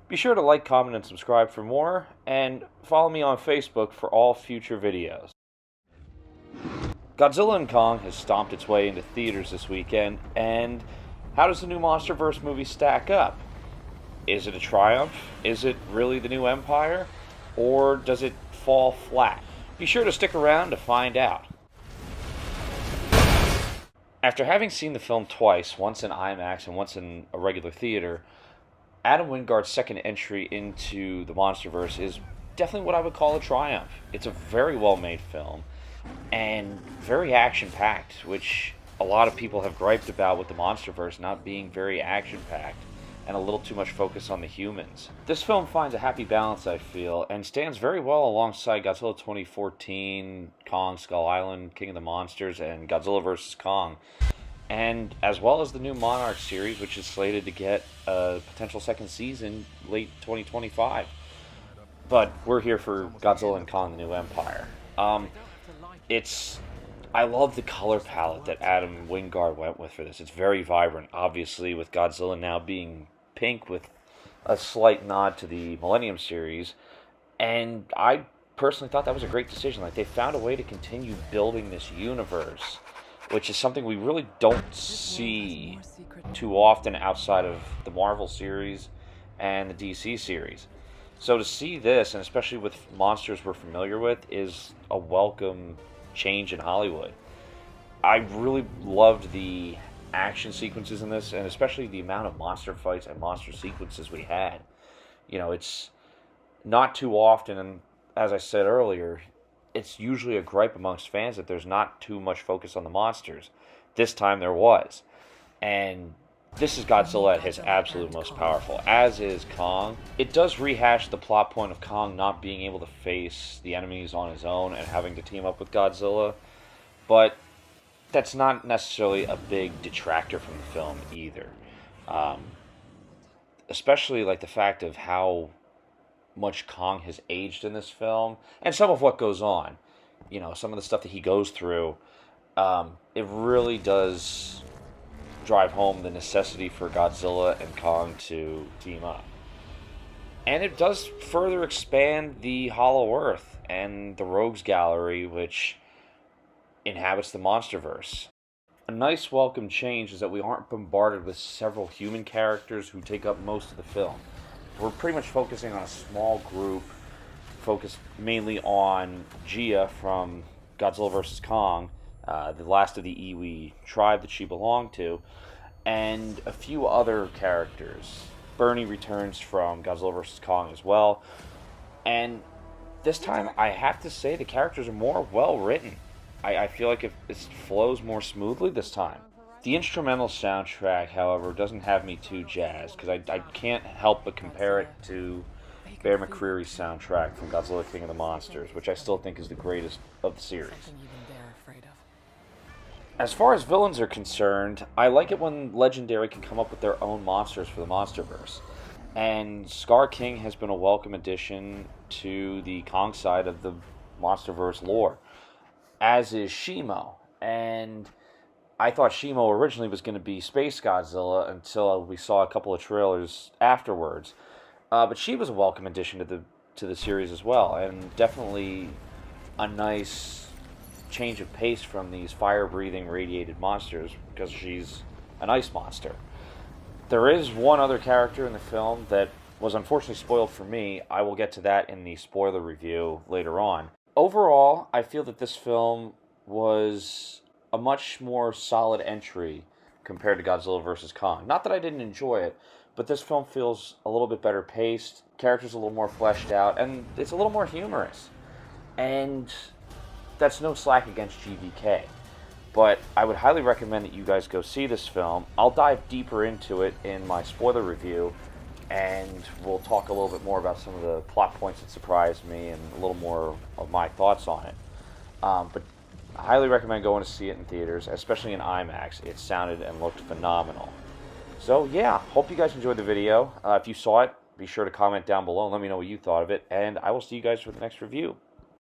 Be sure to like, comment, and subscribe for more, and follow me on Facebook for all future videos. Godzilla and Kong has stomped its way into theaters this weekend, and how does the new Monsterverse movie stack up? Is it a triumph? Is it really the new empire? Or does it fall flat? Be sure to stick around to find out. After having seen the film twice, once in IMAX and once in a regular theater, Adam Wingard's second entry into the Monsterverse is definitely what I would call a triumph. It's a very well made film and very action packed, which a lot of people have griped about with the Monsterverse not being very action packed and a little too much focus on the humans. This film finds a happy balance, I feel, and stands very well alongside Godzilla 2014, Kong Skull Island, King of the Monsters, and Godzilla vs. Kong, and as well as the new Monarch series, which is slated to get a potential second season late 2025. But we're here for Godzilla and Kong: The New Empire. I love the color palette that Adam Wingard went with for this. It's very vibrant, obviously, with Godzilla now being pink with a slight nod to the Millennium series. And I personally thought that was a great decision. Like, they found a way to continue building this universe, which is something we really don't see too often outside of the Marvel series and the DC series. So to see this, and especially with monsters we're familiar with, is a welcome change in Hollywood. I really loved the action sequences in this, and especially the amount of monster fights and monster sequences we had. You know, it's not too often, and as I said earlier, it's usually a gripe amongst fans that there's not too much focus on the monsters. This time there was. And this is Godzilla at his absolute most powerful, as is Kong. It does rehash the plot point of Kong not being able to face the enemies on his own and having to team up with Godzilla, but that's not necessarily a big detractor from the film either. Especially like the fact of how much Kong has aged in this film, and some of what goes on. You know, some of the stuff that he goes through, it really does drive home the necessity for Godzilla and Kong to team up. And it does further expand the Hollow Earth and the Rogues Gallery, which inhabits the Monsterverse. A nice welcome change is that we aren't bombarded with several human characters who take up most of the film. We're pretty much focusing on a small group, focused mainly on Gia from Godzilla vs. Kong, the last of the Iwi tribe that she belonged to, and a few other characters. Bernie returns from Godzilla vs. Kong as well, and this time I have to say the characters are more well written. I feel like it flows more smoothly this time. The instrumental soundtrack, however, doesn't have me too jazzed, because I can't help but compare it to Bear McCreary's soundtrack from Godzilla King of the Monsters, which I still think is the greatest of the series. As far as villains are concerned, I like it when Legendary can come up with their own monsters for the Monsterverse. And Scar King has been a welcome addition to the Kong side of the Monsterverse lore, as is Shimo. And I thought Shimo originally was going to be Space Godzilla until we saw a couple of trailers afterwards. But she was a welcome addition to the series as well, and definitely a nice change of pace from these fire-breathing radiated monsters, because she's an ice monster. There is one other character in the film that was unfortunately spoiled for me. I will get to that in the spoiler review later on. Overall, I feel that this film was a much more solid entry compared to Godzilla vs. Kong. Not that I didn't enjoy it, but this film feels a little bit better paced, characters a little more fleshed out, and it's a little more humorous. And that's no slack against GVK. But I would highly recommend that you guys go see this film. I'll dive deeper into it in my spoiler review, and we'll talk a little bit more about some of the plot points that surprised me and a little more of my thoughts on it. But I highly recommend going to see it in theaters, especially in IMAX. It sounded and looked phenomenal. So yeah, hope you guys enjoyed the video. If you saw it, be sure to comment down below and let me know what you thought of it, and I will see you guys for the next review.